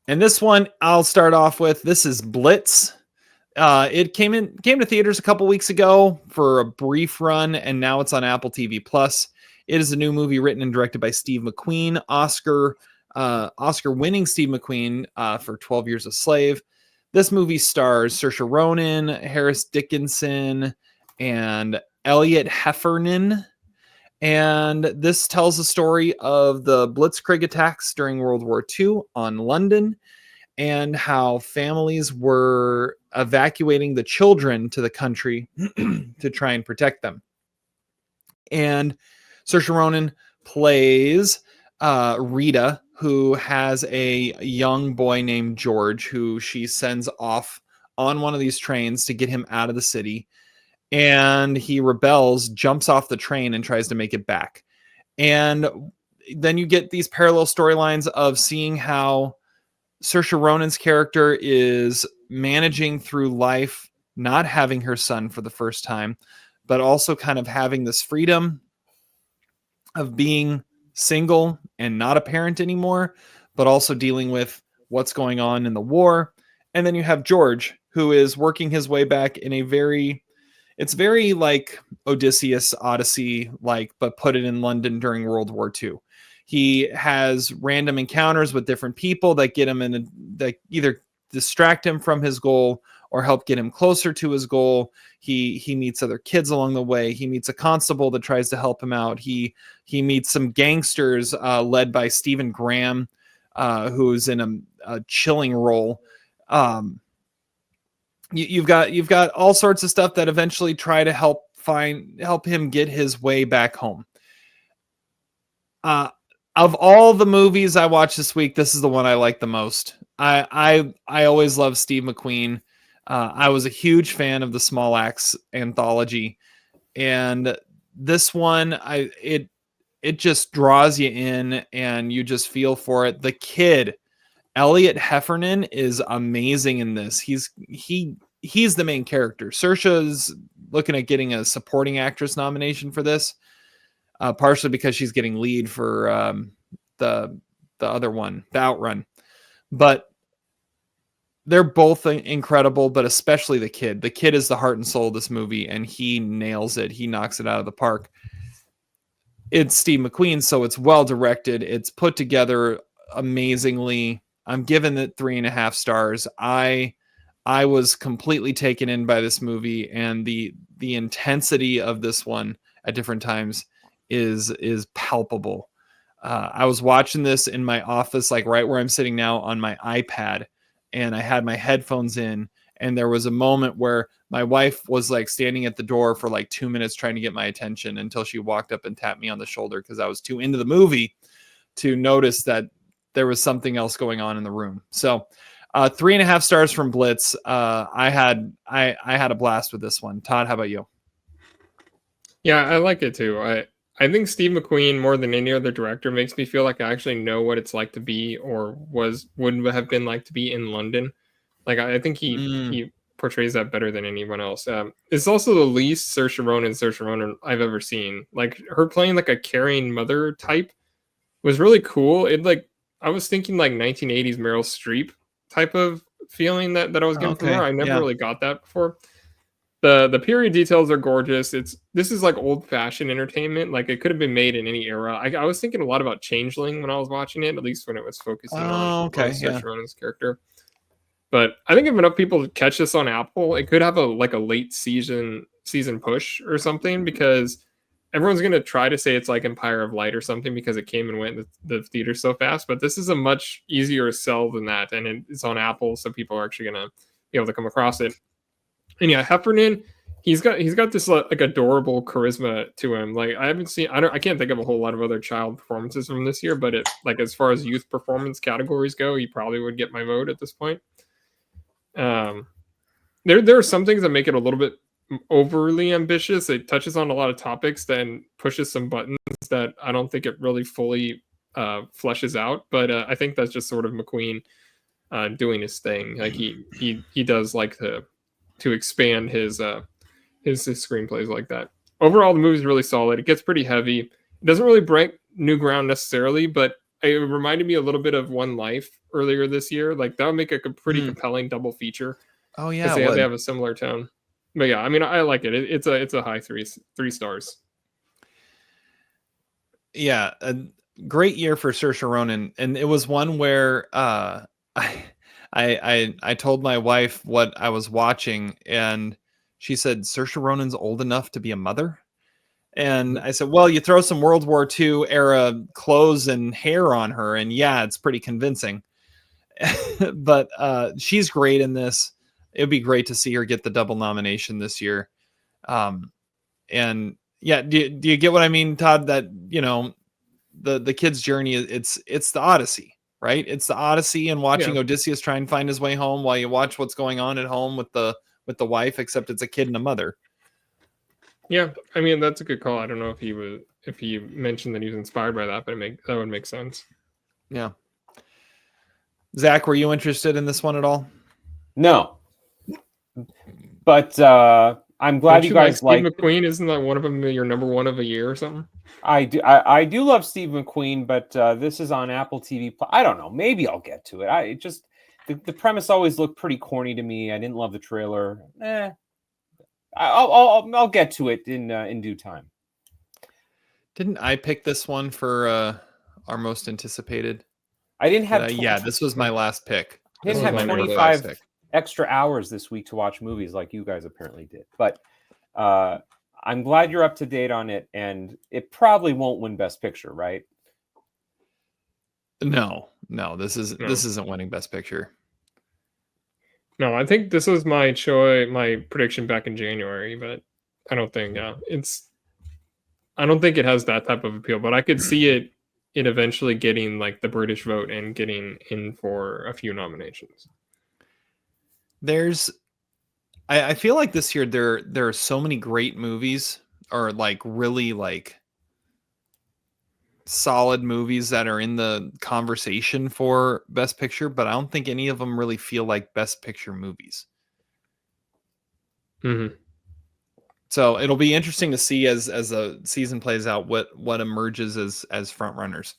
And this one I'll start off with. This is Blitz. It came to theaters a couple weeks ago for a brief run, and now it's on Apple TV Plus. It is a new movie written and directed by Steve McQueen, Oscar-winning Steve McQueen for 12 Years a Slave. This movie stars Saoirse Ronan, Harris Dickinson, and Elliot Heffernan. And this tells the story of the Blitzkrieg attacks during World War II on London, and how families were evacuating the children to the country to try and protect them. And Saoirse Ronan plays Rita, who has a young boy named George, who she sends off on one of these trains to get him out of the city. And he rebels, jumps off the train, and tries to make it back. And then you get these parallel storylines of seeing how Saoirse Ronan's character is managing through life, not having her son for the first time, but also kind of having this freedom of being single and not a parent anymore, but also dealing with what's going on in the war. And then you have George, who is working his way back in it's very like Odysseus Odyssey, but put it in London during World War II. He has random encounters with different people that get him that either distract him from his goal or help get him closer to his goal. He meets other kids along the way. He meets a constable that tries to help him out. He meets some gangsters led by Stephen Graham, who's in a chilling role. You've got all sorts of stuff that eventually try to help him get his way back home. Of all the movies I watched this week, this is the one I like the most. I always love Steve McQueen. I was a huge fan of the Small Axe anthology, and this one, it just draws you in, and you just feel for it. The kid, Elliot Heffernan, is amazing in this. He's the main character. Saoirse's looking at getting a supporting actress nomination for this. Partially because she's getting lead for the other one, The Outrun. But they're both incredible, but especially the kid. The kid is the heart and soul of this movie, and he nails it. He knocks it out of the park. It's Steve McQueen, so it's well directed. It's put together amazingly. I'm giving it 3.5 stars. I was completely taken in by this movie, and the intensity of this one at different times is palpable. I was watching this in my office, like right where I'm sitting now, on my iPad, and I had my headphones in, and there was a moment where my wife was like standing at the door for like 2 minutes trying to get my attention until she walked up and tapped me on the shoulder, because I was too into the movie to notice that there was something else going on in the room. So 3.5 stars from Blitz. I had a blast with this one. Todd, how about you? Yeah, I like it too. I think Steve McQueen, more than any other director, makes me feel like I actually know what it's like to be, or would have been like to be in London. Like I think he portrays that better than anyone else. It's also the least Saoirse Ronan I've ever seen. Like her playing like a caring mother type was really cool. I was thinking like 1980s Meryl Streep type of feeling that I was getting from her. I never really got that before. The period details are gorgeous. This is like old fashioned entertainment. Like it could have been made in any era. I was thinking a lot about Changeling when I was watching it, at least when it was focusing on Saoirse Ronan's character. But I think if enough people catch this on Apple, it could have a late season push or something, because everyone's going to try to say it's like Empire of Light or something because it came and went in the theater so fast. But this is a much easier sell than that, and it's on Apple, so people are actually going to be able to come across it. And yeah, Heffernan, he's got this like adorable charisma to him. Like I can't think of a whole lot of other child performances from this year, but as far as youth performance categories go, he probably would get my vote at this point. There are some things that make it a little bit overly ambitious. It touches on a lot of topics, then pushes some buttons that I don't think it really fully fleshes out. But I think that's just sort of McQueen doing his thing. Like he does like to expand his screenplays like that. Overall, the movie's really solid. It gets pretty heavy. It doesn't really break new ground necessarily, but it reminded me a little bit of One Life earlier this year. Like that would make a pretty Hmm. compelling double feature. Oh yeah, Because they have a similar tone. But yeah, I mean, I like it. It's a high three stars. Yeah, a great year for Saoirse Ronan, and it was one where I I told my wife what I was watching, and she said Saoirse Ronan's old enough to be a mother. And I said, well, you throw some World War II era clothes and hair on her, and yeah, it's pretty convincing. But she's great in this. It'd be great to see her get the double nomination this year. And yeah, do you get what I mean, Todd? That, you know, the kid's journey, it's the Odyssey, right? It's the Odyssey, and watching Yeah. Odysseus try and find his way home while you watch what's going on at home with the wife, except it's a kid and a mother. Yeah, I mean that's a good call. I don't know if he mentioned that he was inspired by that, but that would make sense. Yeah. Zach, were you interested in this one at all? No. But I'm glad you guys like like Steve McQueen. Isn't that one of them your number one of a year or something? I do love Steve McQueen, but this is on Apple TV. I don't know. Maybe I'll get to it. The premise always looked pretty corny to me. I didn't love the trailer. I'll get to it in due time. Didn't I pick this one for our most anticipated? I didn't have. Yeah, this was my last pick. I didn't have 25 extra hours this week to watch movies like you guys apparently did. But I'm glad you're up to date on it, and it probably won't win Best Picture, right? No, this isn't winning Best Picture. No, I think this was my prediction back in January, but I don't think I don't think it has that type of appeal, but I could see it eventually getting like the British vote and getting in for a few nominations. I feel like this year there are so many great movies, or like really like solid movies that are in the conversation for Best Picture, but I don't think any of them really feel like Best Picture movies. Mm-hmm. So it'll be interesting to see as the season plays out what emerges as front runners.